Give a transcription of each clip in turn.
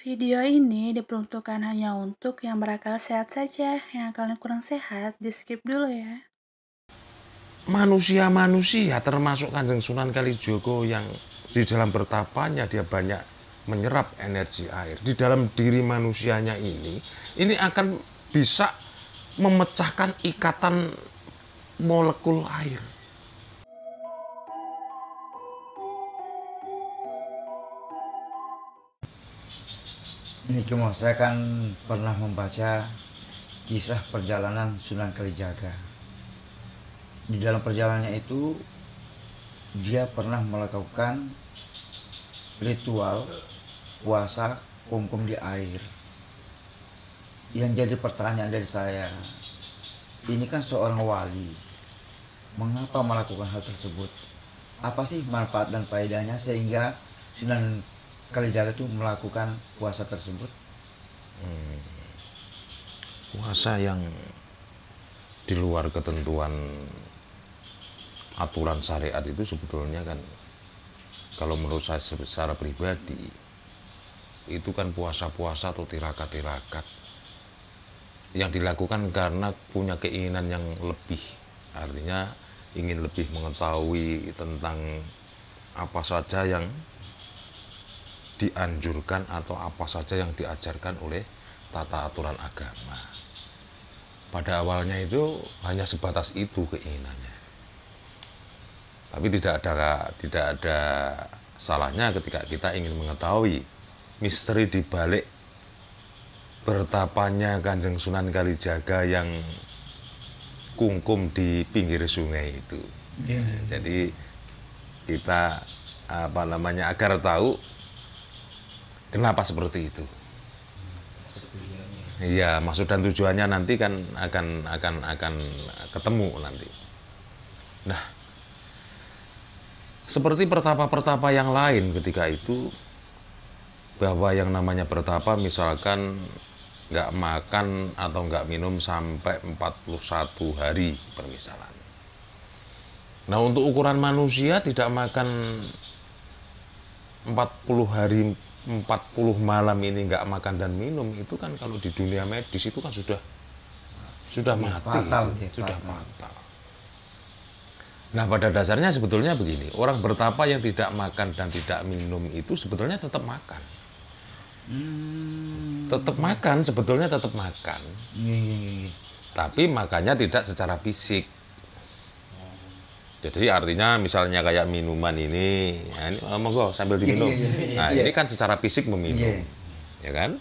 Video ini diperuntukkan hanya untuk yang berakal sehat saja. Yang akalnya kurang sehat, di-skip dulu ya. Manusia-manusia termasuk Kanjeng Sunan Kalijogo yang di dalam bertapanya dia banyak menyerap energi air. Di dalam diri manusianya ini akan bisa memecahkan ikatan molekul air. Ini cuma saya kan pernah membaca kisah perjalanan Sunan Kalijaga. Di dalam perjalanannya itu dia pernah melakukan ritual puasa kum-kum di air. Yang jadi pertanyaan dari saya, ini kan seorang wali, mengapa melakukan hal tersebut? Apa sih manfaat dan faedahnya sehingga Sunan Kalijaga itu melakukan puasa tersebut? Puasa yang di luar ketentuan aturan syariat itu sebetulnya kan, kalau menurut saya secara pribadi, itu kan puasa-puasa atau tirakat-tirakat yang dilakukan karena punya keinginan yang lebih. Artinya ingin lebih mengetahui tentang apa saja yang dianjurkan atau apa saja yang diajarkan oleh tata aturan agama. Pada awalnya itu hanya sebatas itu keinginannya. Tapi tidak ada salahnya ketika kita ingin mengetahui misteri di balik bertapanya Kanjeng Sunan Kalijaga yang kungkum di pinggir sungai itu. Jadi kita agar tahu kenapa seperti itu. Iya, maksud dan tujuannya nanti kan akan ketemu nanti. Nah, seperti pertapa-pertapa yang lain ketika itu, bahwa yang namanya bertapa misalkan nggak makan atau nggak minum sampai 41 hari permisalan. Nah, untuk ukuran manusia tidak makan 40 hari 40 malam ini nggak makan dan minum, itu kan kalau di dunia medis itu kan sudah mati, fatal, sudah fatal. Nah, pada dasarnya sebetulnya begini, orang bertapa yang tidak makan dan tidak minum itu sebetulnya tetap makan. Tetap makan, sebetulnya tetap makan. Tapi makannya tidak secara fisik. Jadi artinya misalnya kayak minuman ini, ya ini monggo sambil diminum. Nah, ini kan secara fisik meminum. Ya kan?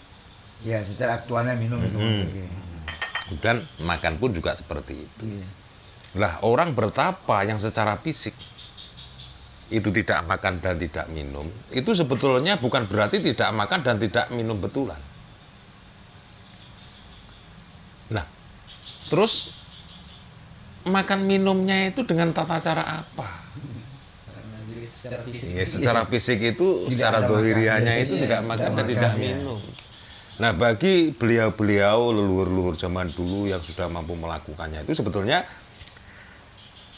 Ya, secara aktualnya minum itu. Dan makan pun juga seperti itu. Lah, orang bertapa yang secara fisik itu tidak makan dan tidak minum, itu sebetulnya bukan berarti tidak makan dan tidak minum betulan. Nah, terus makan minumnya itu dengan tata cara apa? Secara fisik itu, secara dohirianya itu tidak makan dan tidak minum. Nah, bagi beliau-beliau leluhur-leluhur zaman dulu yang sudah mampu melakukannya itu sebetulnya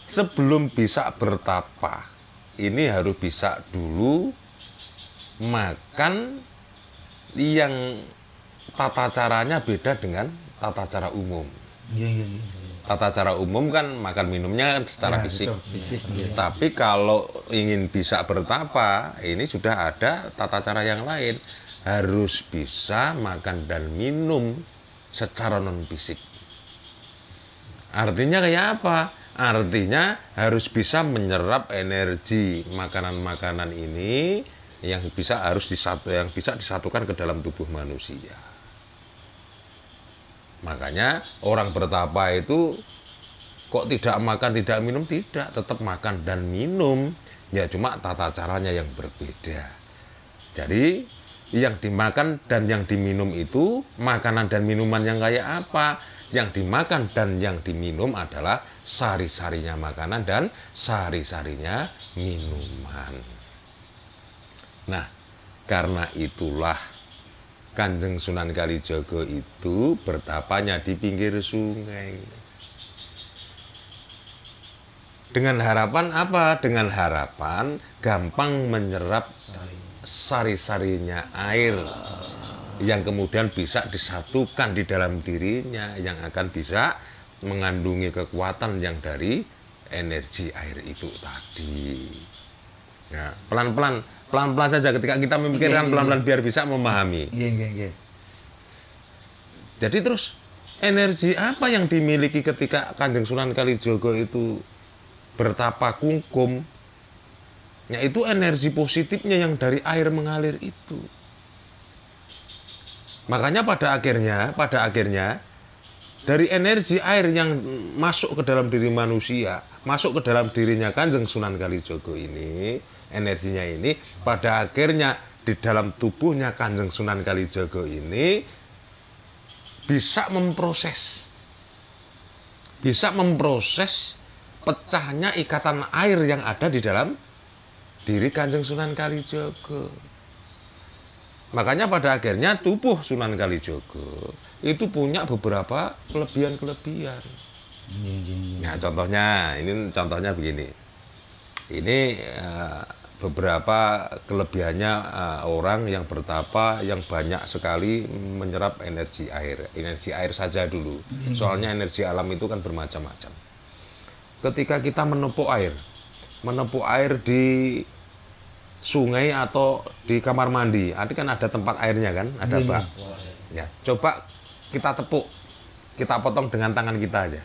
sebelum bisa bertapa, ini harus bisa dulu makan yang tata caranya beda dengan tata cara umum. Tata cara umum kan makan minumnya kan secara fisik. Tapi kalau ingin bisa bertapa, ini sudah ada tata cara yang lain. Harus bisa makan dan minum secara non fisik. Artinya kayak apa? Artinya harus bisa menyerap energi makanan-makanan ini yang bisa disatukan ke dalam tubuh manusia. Makanya orang bertapa itu kok tidak makan tidak minum, tidak, tetap makan dan minum, ya cuma tata caranya yang berbeda. Jadi yang dimakan dan yang diminum itu makanan dan minuman yang kayak apa? Yang dimakan dan yang diminum adalah sari-sarinya makanan dan sari-sarinya minuman. Nah, karena itulah Kanjeng Sunan Kalijaga itu bertapanya di pinggir sungai. Dengan harapan apa? Dengan harapan gampang menyerap sari-sarinya air yang kemudian bisa disatukan di dalam dirinya, yang akan bisa mengandungi kekuatan yang dari energi air itu tadi. Nah, pelan-pelan saja ketika kita memikirkan pelan-pelan biar bisa memahami. Iya. Jadi terus energi apa yang dimiliki ketika Kanjeng Sunan Kalijaga itu bertapa kungkum? Yaitu energi positifnya yang dari air mengalir itu. Makanya pada akhirnya dari energi air yang masuk ke dalam diri manusia, masuk ke dalam dirinya Kanjeng Sunan Kalijaga ini, energinya ini pada akhirnya di dalam tubuhnya Kanjeng Sunan Kalijaga ini bisa memproses pecahnya ikatan air yang ada di dalam diri Kanjeng Sunan Kalijaga. Makanya pada akhirnya tubuh Sunan Kalijaga itu punya beberapa kelebihan-kelebihan. Nah, contohnya begini. Ini beberapa kelebihannya orang yang bertapa yang banyak sekali menyerap energi air. Energi air saja dulu. Soalnya energi alam itu kan bermacam-macam. Ketika kita menepuk air di sungai atau di kamar mandi, arti kan ada tempat airnya kan, ada bak. Ya, coba kita tepuk, kita potong dengan tangan kita aja.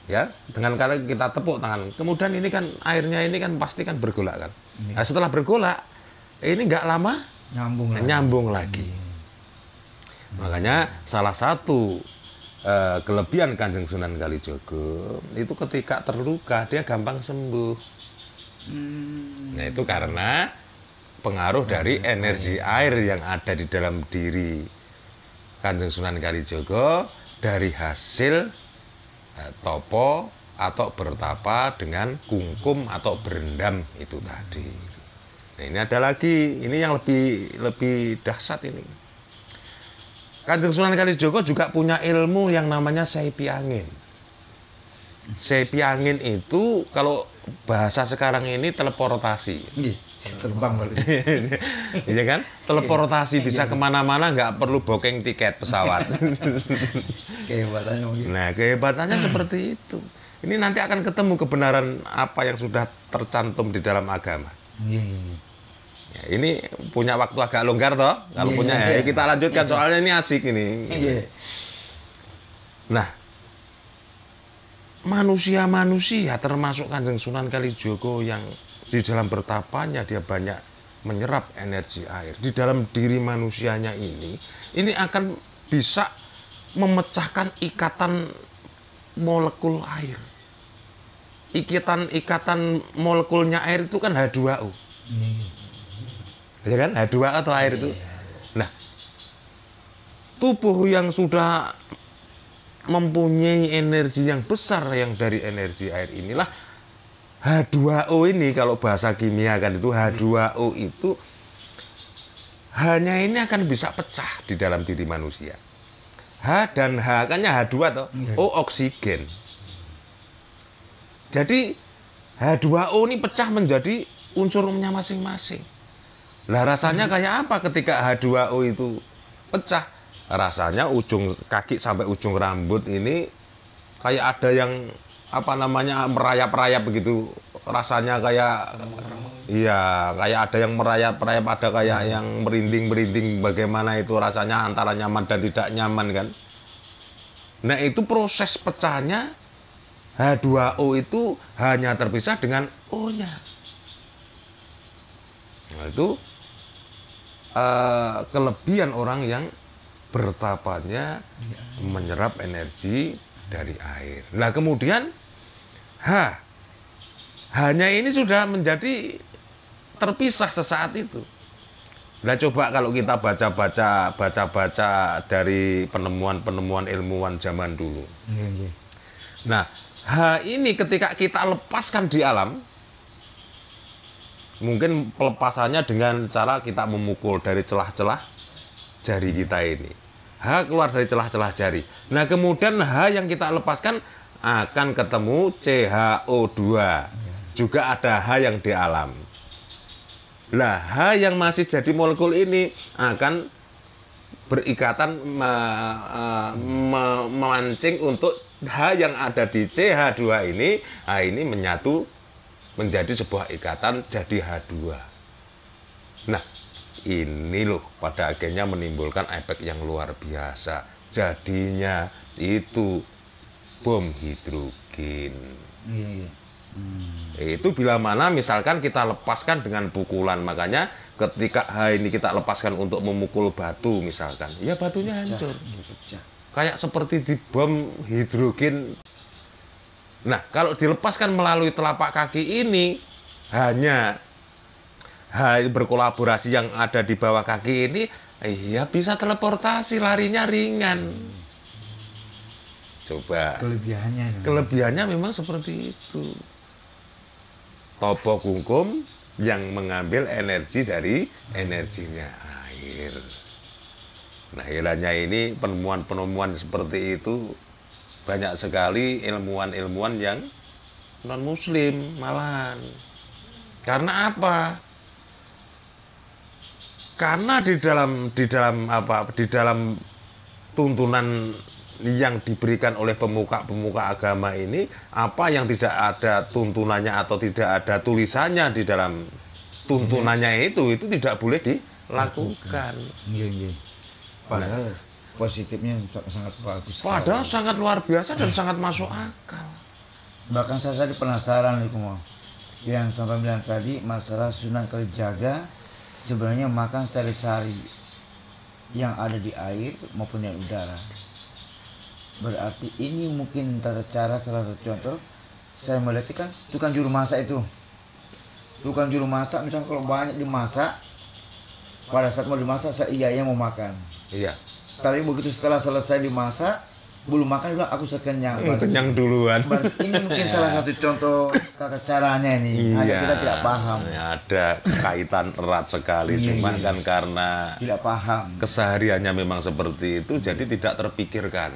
Ya, dengan cara kita tepuk tangan. Kemudian ini kan airnya ini kan pasti kan bergolak kan. Nah, setelah bergolak, ini nggak lama nyambung lagi. Makanya salah satu kelebihan Kanjeng Sunan Kalijaga itu ketika terluka dia gampang sembuh. Nah, itu karena pengaruh dari energi air yang ada di dalam diri Kanjeng Sunan Kalijaga dari hasil topo atau bertapa dengan kungkum atau berendam itu tadi. Nah, ini ada lagi, ini yang lebih dahsyat ini. Kanjeng Sunan Kalijaga juga punya ilmu yang namanya seipi angin. Seipi angin itu kalau bahasa sekarang ini teleportasi. Terbang balik. Iya kan? Teleportasi bisa kemana-mana, nggak perlu booking tiket pesawat. Kehebatannya begitu. Nah, kehebatannya seperti itu. Ini nanti akan ketemu kebenaran apa yang sudah tercantum di dalam agama. Ya, ini punya waktu agak longgar toh. Kalau punya ya kita lanjutkan soalnya ini asik ini. Nah, manusia termasuk Kanjeng Sunan Kalijaga yang di dalam bertapanya dia banyak menyerap energi air di dalam diri manusianya ini akan bisa memecahkan ikatan molekul air. Ikatan molekulnya air itu kan H2O. Ya kan? H2O atau air itu. Nah, tubuh yang sudah mempunyai energi yang besar yang dari energi air inilah H2O ini, kalau bahasa kimia kan itu H2O itu hanya ini akan bisa pecah di dalam diri manusia. H dan H kan H2 toh. O oksigen. Jadi H2O ini pecah menjadi unsurnya masing-masing. Lah rasanya kayak apa ketika H2O itu pecah? Rasanya ujung kaki sampai ujung rambut ini kayak ada yang merayap-rayap begitu, rasanya kayak kayak ada yang merayap-rayap, ada kayak yang merinding-merinding, bagaimana itu rasanya antara nyaman dan tidak nyaman kan. Nah, itu proses pecahnya H2O itu hanya terpisah dengan O-nya. Nah, itu kelebihan orang yang bertapanya menyerap energi dari air. Nah, kemudian hanya ini sudah menjadi terpisah sesaat itu. Nah, coba kalau kita baca dari penemuan ilmuwan zaman dulu. Nah, ini ketika kita lepaskan di alam, mungkin pelepasannya dengan cara kita memukul dari celah-celah jari kita ini. H keluar dari celah-celah jari. Nah, kemudian H yang kita lepaskan akan ketemu CHO2. Juga ada H yang di alam. Lah, H yang masih jadi molekul ini akan berikatan memancing untuk H yang ada di CH2 ini, ini menyatu menjadi sebuah ikatan jadi H2. Nah, ini loh pada akhirnya menimbulkan efek yang luar biasa. Jadinya itu bom hidrogen. Itu bila mana misalkan kita lepaskan dengan pukulan, makanya ketika H ini kita lepaskan untuk memukul batu misalkan, ya batunya hancur. Kayak seperti di bom hidrogen. Nah, kalau dilepaskan melalui telapak kaki ini, hanya H berkolaborasi yang ada di bawah kaki ini, ya bisa teleportasi, larinya ringan. Coba. Kelebihannya memang seperti itu. Topo kungkum yang mengambil energi dari energinya air. Nah, herannya ini penemuan-penemuan seperti itu banyak sekali ilmuwan-ilmuwan yang non-muslim malahan. Karena apa? Karena di dalam tuntunan yang diberikan oleh pemuka-pemuka agama ini, apa yang tidak ada tuntunannya atau tidak ada tulisannya di dalam tuntunannya itu tidak boleh dilakukan. Padahal positifnya sangat bagus. Padahal sangat luar biasa dan sangat masuk akal. Bahkan saya tadi penasaran nih Kumo, yang sampai bilang tadi masalah Sunan Kalijaga sebenarnya makan sari-sari yang ada di air maupun di udara. Berarti ini mungkin tata cara, salah satu contoh saya melihat kan tukang juru masak itu. Tukang juru masak misalnya kalau banyak dimasak, pada saat mau dimasak saya iya mau makan. Iya. Tapi begitu setelah selesai dimasak, belum makan bilang aku sekenyang. Kenyang duluan. Berarti ini mungkin salah satu contoh tata caranya ini. Hanya kita tidak paham. Ada kaitan erat sekali, cuma kan karena tidak paham. Kesehariannya memang seperti itu, jadi tidak terpikirkan.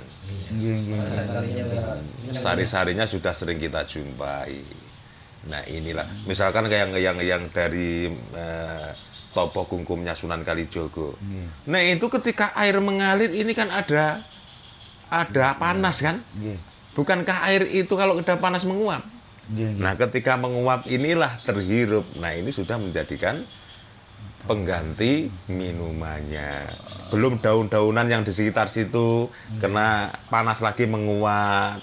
Sari-sarinya sudah sering kita jumpai. Nah, inilah misalkan kayak yang dari topo kungkumnya Sunan Kalijogo. Nah, itu ketika air mengalir ini kan ada panas kan? Bukankah air itu kalau udah panas menguap? Nah, ketika menguap inilah terhirup. Nah, ini sudah menjadikan pengganti minumannya. Belum daun-daunan yang di sekitar situ kena panas lagi menguap.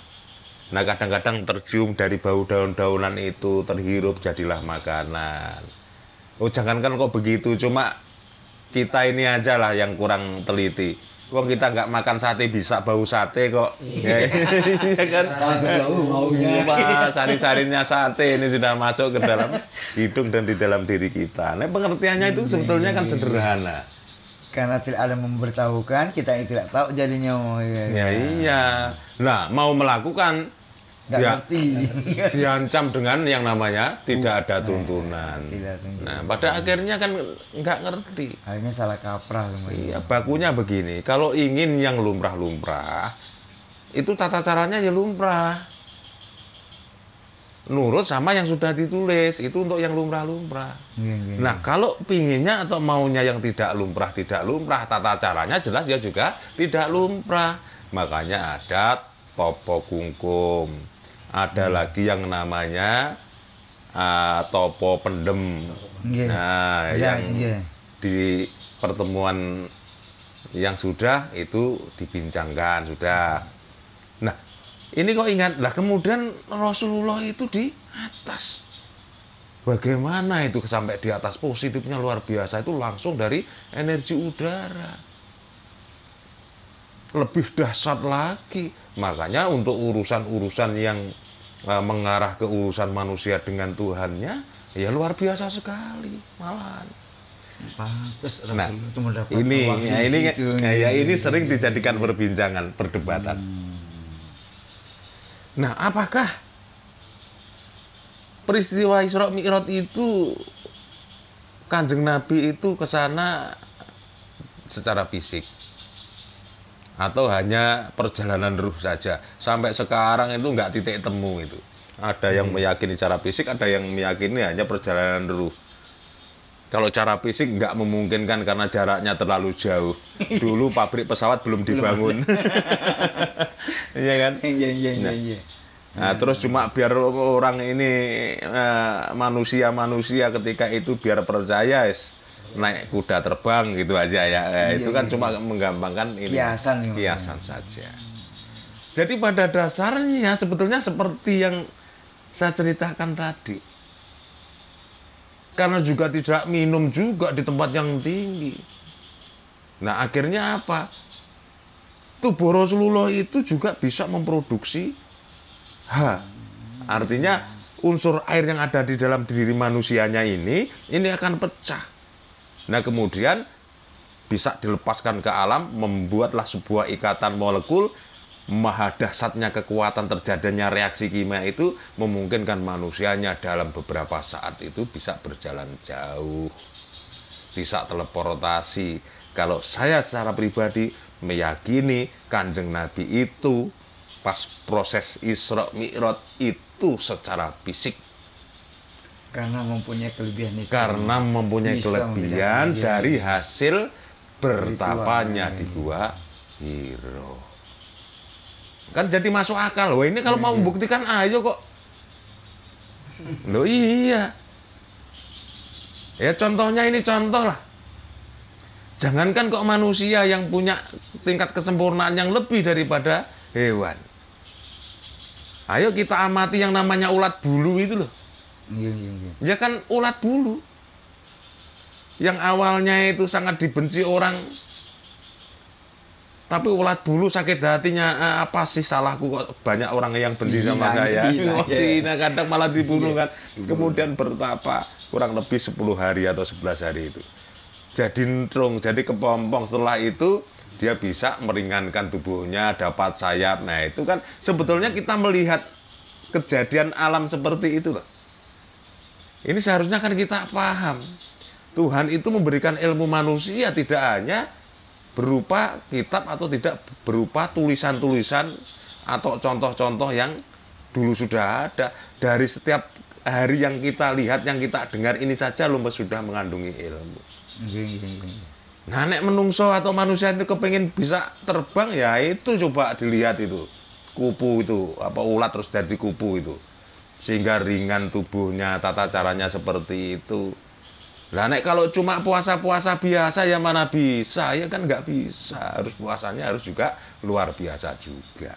Nah, kadang-kadang tercium dari bau daun-daunan itu terhirup jadilah makanan. Oh, jangankan kok begitu, cuma kita ini aja lah yang kurang teliti. Wong kita nggak makan sate bisa bau sate kok. Ya kan? Sari-sarinya sate ini sudah masuk ke dalam hidung dan di dalam diri kita. Nah, pengertiannya itu sebetulnya kan sederhana. Karena tidak ada memberitahukan, kita yang tidak tahu jadinya. Iya. Nah, mau melakukan nggak ngerti. Diancam dengan yang namanya tidak ada tuntunan. Nah, pada akhirnya kan nggak ngerti. Akhirnya salah kaprah semua. Iya, bakunya begini. Kalau ingin yang lumrah-lumrah, itu tata caranya ya lumrah. Nurut sama yang sudah ditulis, itu untuk yang lumrah-lumrah. Nah, kalau pinginnya atau maunya yang tidak lumrah, tata caranya jelas ya juga tidak lumrah. Makanya ada topo kungkum. Ada lagi yang namanya topo pendem. Nah, yang di pertemuan yang sudah itu dibincangkan sudah. Nah, ini kok ingat lah, kemudian Rasulullah itu di atas. Bagaimana itu sampai di atas? Positifnya luar biasa, itu langsung dari energi udara. Lebih dahsyat lagi. Makanya untuk urusan-urusan yang mengarah ke urusan manusia dengan Tuhannya, ya luar biasa sekali malahan. Nah, ini sering dijadikan perbincangan, perdebatan. Nah, apakah peristiwa Isra Mi'raj itu Kanjeng Nabi itu ke sana secara fisik? Atau hanya perjalanan ruh saja? Sampai sekarang itu nggak titik temu itu. Ada yang meyakini secara fisik, ada yang meyakini hanya perjalanan ruh. Kalau cara fisik nggak memungkinkan karena jaraknya terlalu jauh. Dulu pabrik pesawat belum dibangun. Iya kan? Iya, iya, iya, iya. Nah, terus cuma biar orang ini manusia ketika itu biar percaya naik kuda terbang gitu aja ya. Itu kan cuma menggampangkan ini. Kiasan saja. Jadi pada dasarnya sebetulnya seperti yang saya ceritakan tadi. Karena juga tidak minum juga di tempat yang tinggi. Nah, akhirnya apa? Tubuh Rasulullah itu juga bisa memproduksi artinya unsur air yang ada di dalam diri manusianya ini akan pecah. Nah, kemudian bisa dilepaskan ke alam, membuatlah sebuah ikatan molekul. Maha dahsyatnya kekuatan terjadinya reaksi kimia itu memungkinkan manusianya dalam beberapa saat itu bisa berjalan jauh, bisa teleportasi. Kalau saya secara pribadi meyakini Kanjeng Nabi itu pas proses Isra Mi'raj itu secara fisik karena mempunyai kelebihan itu. Karena mempunyai kelebihan dari hasil bertapanya di Gua Hiro. Kan jadi masuk akal. Wah, ini kalau mau membuktikan ayo kok. Loh iya. Ya contohnya ini contoh lah. Jangankan kok manusia yang punya tingkat kesempurnaan yang lebih daripada hewan. Ayo kita amati yang namanya ulat bulu itu loh. Iya, iya, iya. Ya kan ulat bulu. Yang awalnya itu sangat dibenci orang. Tapi ulat bulu sakit hatinya, apa sih salahku kok banyak orang yang benci sama saya. Nah, kadang malah dibunuh kan. Kemudian bertapa kurang lebih 10 hari atau 11 hari itu. Jadi ntrung, jadi kepompong. Setelah itu dia bisa meringankan tubuhnya, dapat sayap. Nah, itu kan sebetulnya kita melihat kejadian alam seperti itu loh. Ini seharusnya kan kita paham. Tuhan itu memberikan ilmu manusia tidak hanya berupa kitab atau tidak berupa tulisan-tulisan atau contoh-contoh yang dulu sudah ada. Dari setiap hari yang kita lihat, yang kita dengar ini saja lumba sudah mengandungi ilmu. Nah, nek menungso atau manusia itu kepengen bisa terbang, ya itu coba dilihat itu. Kupu itu, apa ulat terus jadi kupu itu. Sehingga ringan tubuhnya, tata caranya seperti itu. Lah nek kalau cuma puasa-puasa biasa ya mana bisa, ya kan nggak bisa. Harus puasanya harus juga luar biasa juga.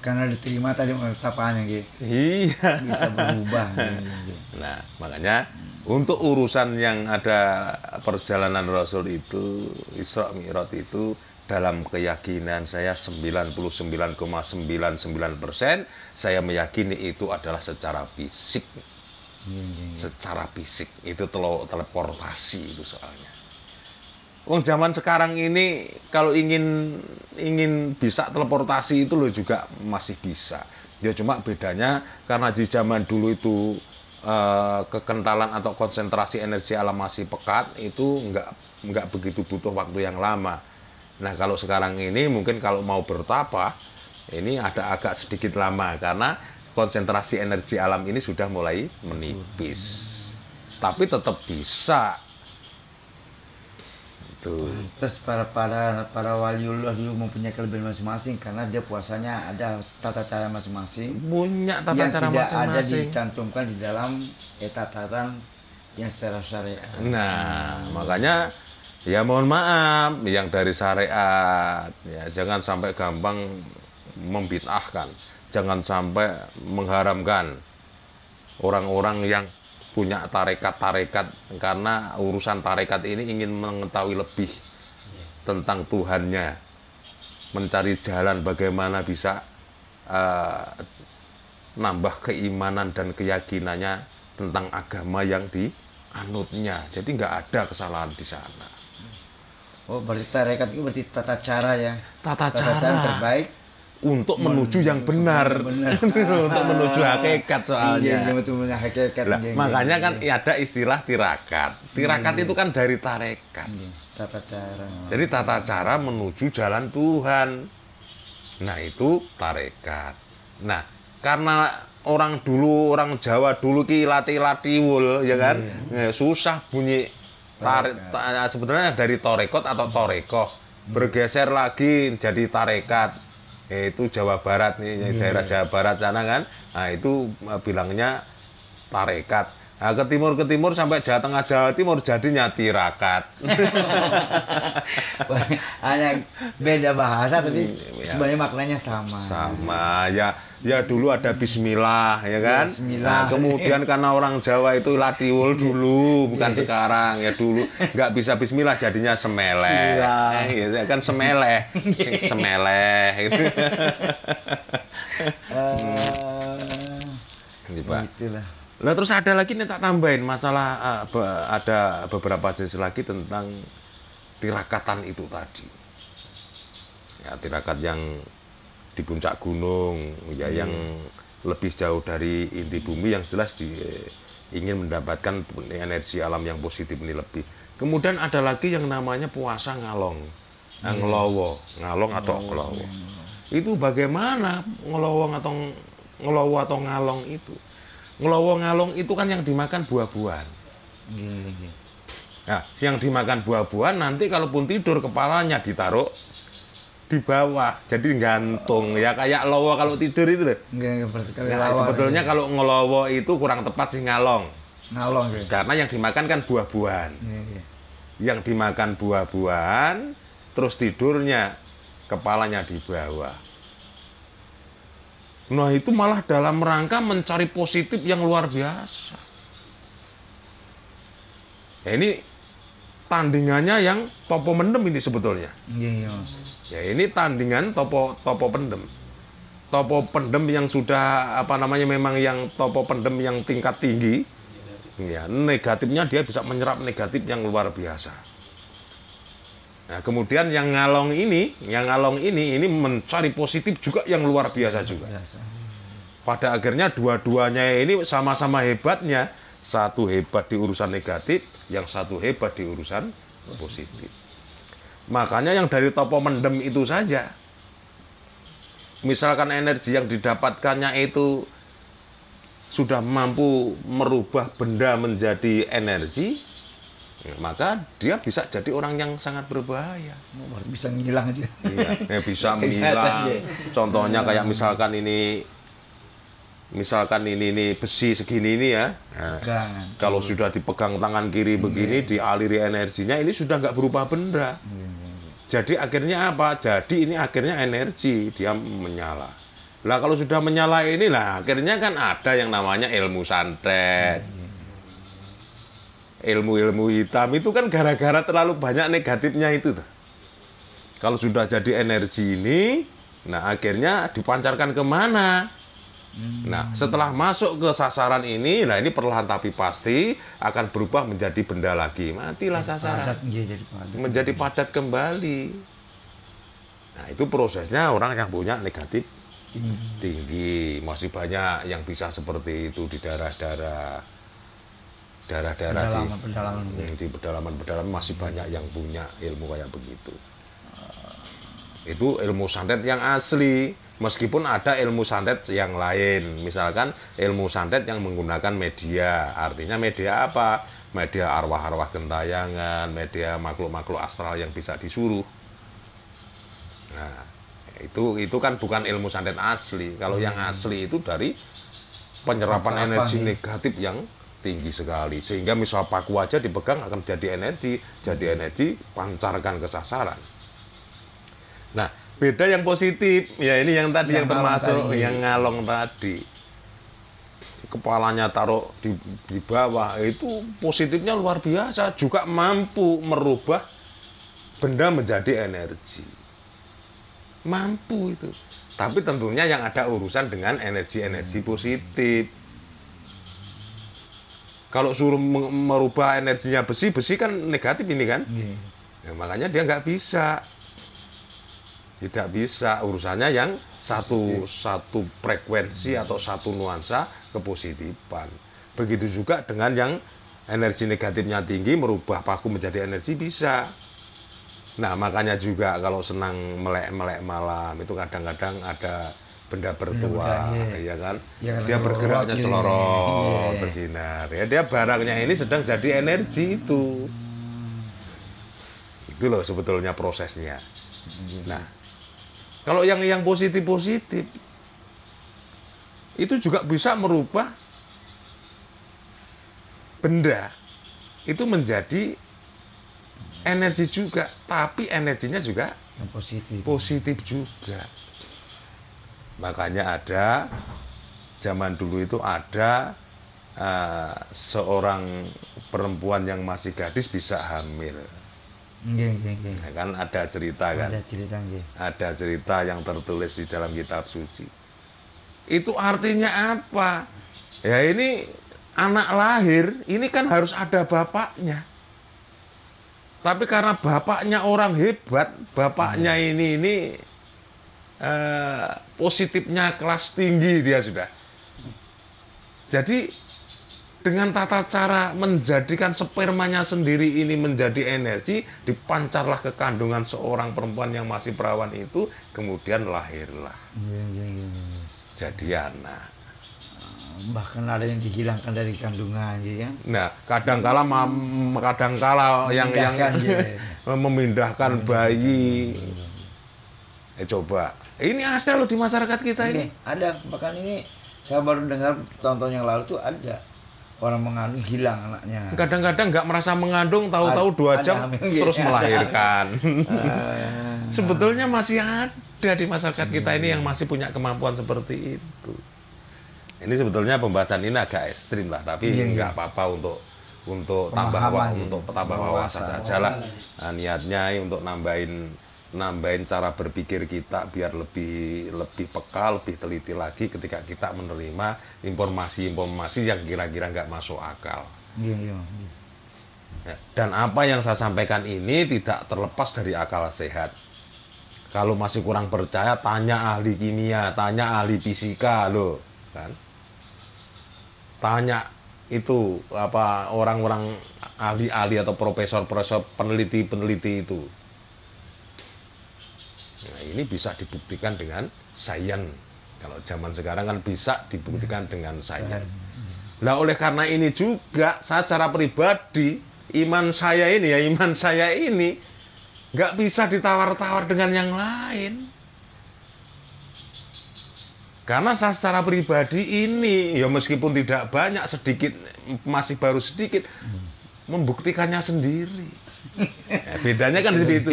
Karena diterima tadi tapaannya gitu. Iya. Bisa berubah. Nah, makanya untuk urusan yang ada perjalanan Rasul itu, Isra Mi'raj itu, dalam keyakinan saya 99,99% saya meyakini itu adalah secara fisik. Secara fisik itu teleportasi itu soalnya. Wong zaman sekarang ini kalau ingin bisa teleportasi itu loh juga masih bisa. Ya cuma bedanya karena di zaman dulu itu kekentalan atau konsentrasi energi alam masih pekat, itu nggak begitu butuh waktu yang lama. Nah, kalau sekarang ini mungkin kalau mau bertapa ini ada agak sedikit lama karena konsentrasi energi alam ini sudah mulai menipis. Tapi tetap bisa. Tuh. Terus para waliullah dulu mempunyai kelebihan masing-masing karena dia puasanya ada tata cara masing-masing. Punya tata cara masing-masing. Yang tidak ada dicantumkan di dalam tataran yang secara syariat. Nah, makanya ya mohon maaf yang dari syariat ya jangan sampai gampang membid'ahkan. Jangan sampai mengharamkan orang-orang yang punya tarekat-tarekat karena urusan tarekat ini ingin mengetahui lebih tentang Tuhannya, mencari jalan bagaimana bisa nambah keimanan dan keyakinannya tentang agama yang dianutnya. Jadi nggak ada kesalahan di sana. Oh, berarti tarekat itu berarti tata cara ya? Tata cara terbaik untuk menuju yang benar, untuk menuju hakikat soalnya. Iya, betul hakikat. Lah, makanya kan ada istilah tirakat. Tirakat itu kan dari tarekat. Tata cara. Jadi tata cara menuju jalan Tuhan. Nah, itu tarekat. Nah, karena orang Jawa dulu ki lati-latiwul ya kan. Susah bunyi sebetulnya dari torekot atau torekoh bergeser lagi jadi tarekat. Itu Jawa Barat nih, daerah Jawa Barat sana kan. Nah, itu bilangnya tarekat. Nah, ke timur sampai Jawa Tengah Jawa Timur jadinya tirakat. Hanya beda bahasa tapi sebenarnya maknanya sama. Sama ya. Ya dulu ada bismillah ya kan. Bismillah. Nah, kemudian karena orang Jawa itu latiwul dulu, bukan sekarang ya dulu nggak bisa bismillah jadinya semeleh. Ya kan semeleh, semeleh itu. Ini, Pak. Itulah. Nah, terus ada lagi nih tak tambahin masalah ada beberapa jenis lagi tentang tirakatan itu tadi. Ya, tirakat yang di puncak gunung, ya yang lebih jauh dari inti bumi yang jelas ingin mendapatkan energi alam yang positif ini lebih. Kemudian ada lagi yang namanya puasa ngalong, ngelowo, ngalong atau ngelowo. Itu bagaimana ngelowo atau ngalong itu? Ngelowo ngalong itu kan yang dimakan buah-buahan. Nah, yang dimakan buah-buahan nanti kalaupun tidur kepalanya ditaruh di bawah, jadi gantung ya kayak lowo kalau tidur itu loh. Nah, sebetulnya kalau ngelowo itu kurang tepat sih ngalong. Ngalong ya. Karena yang dimakan kan buah-buahan. Yang dimakan buah-buahan, terus tidurnya kepalanya di bawah. Nah, itu malah dalam rangka mencari positif yang luar biasa. Ya, ini tandingannya yang topo mendem ini sebetulnya. Ya, ini tandingan topo pendem. Topo pendem yang sudah memang yang topo pendem yang tingkat tinggi. Ya, negatifnya dia bisa menyerap negatif yang luar biasa. Nah, kemudian yang ngalong ini mencari positif juga yang luar biasa juga. Pada akhirnya dua-duanya ini sama-sama hebatnya. Satu hebat di urusan negatif, yang satu hebat di urusan positif. Makanya yang dari topo mendem itu saja, misalkan energi yang didapatkannya itu sudah mampu merubah benda menjadi energi, maka dia bisa jadi orang yang sangat berbahaya. Bisa menghilang aja. Iya, bisa menghilang. Contohnya kayak misalkan ini besi segini ini ya. Nah, kalau sudah dipegang tangan kiri begini, dialiri energinya, ini sudah nggak berubah benda. Jadi akhirnya apa? Jadi ini akhirnya energi, dia menyala. Lah kalau sudah menyala ini lah, akhirnya kan ada yang namanya ilmu santet. Ilmu-ilmu hitam itu kan gara-gara terlalu banyak negatifnya itu tuh. Kalau sudah jadi energi ini, nah akhirnya dipancarkan kemana? Nah, setelah masuk ke sasaran ini, nah ini perlahan tapi pasti akan berubah menjadi benda lagi. Matilah sasaran. Menjadi padat kembali. Nah, itu prosesnya orang yang punya negatif tinggi. Masih banyak yang bisa seperti itu di daerah-daerah di pedalaman masih banyak yang punya ilmu kayak begitu. Itu ilmu santet yang asli. Meskipun ada ilmu santet yang lain, misalkan ilmu santet yang menggunakan media, artinya media apa? Media arwah-arwah gentayangan, media makhluk-makhluk astral yang bisa disuruh. Nah, itu kan bukan ilmu santet asli. Kalau yang asli itu dari penyerapan energi negatif yang tinggi sekali, sehingga misal paku aja dipegang akan jadi energi pancarkan ke sasaran. Nah, beda yang positif, ya ini yang tadi yang termasuk yang ngalong tadi. Kepalanya taruh di bawah, itu positifnya luar biasa, juga mampu merubah benda menjadi energi. Mampu itu. Tapi tentunya yang ada urusan dengan energi-energi positif. Kalau suruh merubah energinya besi kan negatif ini kan. Nah, makanya dia nggak bisa. Tidak bisa, urusannya yang satu frekuensi atau satu nuansa kepositifan. Begitu juga dengan yang energi negatifnya tinggi, merubah paku menjadi energi bisa. Nah, makanya juga kalau senang melek-melek malam, itu kadang-kadang ada benda bertuah, ya kan? Ya, Dia bergeraknya gitu. celorot, Iya. bersinar. Ya, dia barangnya ini sedang jadi energi itu. Itu loh sebetulnya prosesnya. Nah, kalau yang positif-positif itu juga bisa merubah benda itu menjadi energi juga, tapi energinya juga Yang positif. positif juga. Makanya ada zaman dulu itu ada seorang perempuan yang masih gadis bisa hamil. Nggih. Nah, kan ada cerita kan, Ada cerita nggih. ada cerita yang tertulis di dalam kitab suci. Itu artinya apa? Ya ini anak lahir, ini kan harus ada bapaknya. Tapi karena bapaknya orang hebat, bapaknya ini positifnya kelas tinggi dia sudah. Jadi dengan tata cara menjadikan spermanya sendiri ini menjadi energi, dipancarlah ke kandungan seorang perempuan yang masih perawan itu, kemudian lahirlah Iya. jadi anak. Bahkan ada yang dihilangkan dari kandungan gitu kan. Nah, kadangkala yang Memindahkan, ya. memindahkan bayi. Coba, ini ada loh di masyarakat kita ini. Ada, bahkan ini saya baru dengar tahun-tahun yang lalu tuh ada orang mengandung hilang anaknya. Kadang-kadang nggak merasa mengandung, tahu-tahu 2 Ada jam hamil, terus ada. melahirkan. Sebetulnya masih ada di masyarakat kita ini yang masih punya kemampuan seperti itu. Ini sebetulnya pembahasan ini agak ekstrim lah, tapi nggak apa-apa untuk tambah wawasan saja lah. Nah, niatnya untuk nambahin cara berpikir kita biar lebih peka, lebih teliti lagi ketika kita menerima informasi-informasi yang kira-kira nggak masuk akal. Iya. Ya, dan apa yang saya sampaikan ini tidak terlepas dari akal sehat. Kalau masih kurang percaya, tanya ahli kimia, tanya ahli fisika loh, kan? Tanya itu apa orang-orang ahli-ahli atau profesor-profesor peneliti-peneliti itu. Nah, ini bisa dibuktikan dengan sains. Kalau zaman sekarang kan bisa dibuktikan dengan sains. Nah, oleh karena ini juga saya secara pribadi iman saya ini nggak bisa ditawar-tawar dengan yang lain. Karena saya secara pribadi ini ya meskipun tidak banyak, sedikit, masih baru sedikit, membuktikannya sendiri. Ya, bedanya kan seperti itu.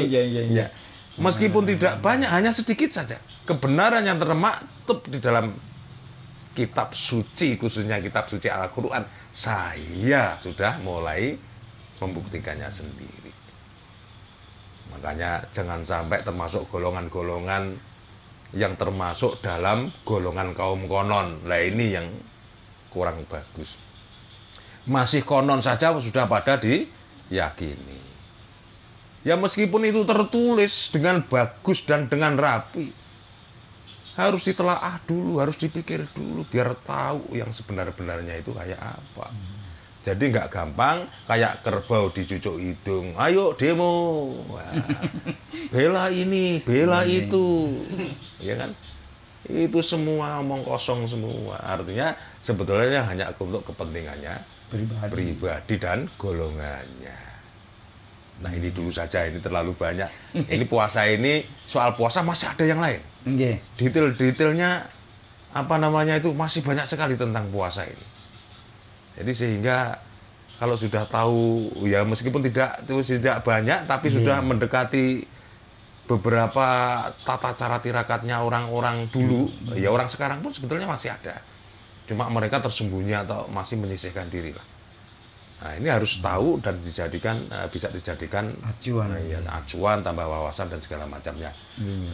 Iya. Meskipun tidak banyak, hanya sedikit saja. Kebenaran yang termaktub di dalam kitab suci, khususnya kitab suci Al-Quran, saya sudah mulai membuktikannya sendiri. Makanya jangan sampai termasuk golongan-golongan yang termasuk dalam golongan kaum konon. Nah, ini yang kurang bagus. Masih konon saja sudah pada diyakini. Ya meskipun itu tertulis dengan bagus dan dengan rapi, harus ditelaah dulu, harus dipikir dulu biar tahu yang sebenar-benarnya itu kayak apa. Jadi nggak gampang kayak kerbau dicucuk hidung, ayo demo, wah, bela ini, bela itu, ya kan? Itu semua omong kosong semua. Artinya sebetulnya hanya untuk kepentingannya pribadi dan golongannya. Nah, ini dulu saja, ini terlalu banyak. Ini puasa ini, soal puasa masih ada yang lain. Detail-detailnya apa namanya itu masih banyak sekali tentang puasa ini. Jadi sehingga kalau sudah tahu ya meskipun tidak banyak tapi sudah mendekati beberapa tata cara tirakatnya orang-orang dulu, ya orang sekarang pun sebetulnya masih ada. Cuma mereka tersembunyi atau masih menyisihkan diri lah. Nah, ini harus tahu dan bisa dijadikan acuan, tambah wawasan dan segala macamnya.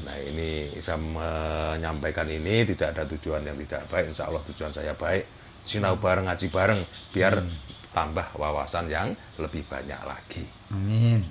Nah, ini saya menyampaikan ini tidak ada tujuan yang tidak baik. Insya Allah tujuan saya baik. Sinau bareng, ngaji bareng, biar tambah wawasan yang lebih banyak lagi. Amin.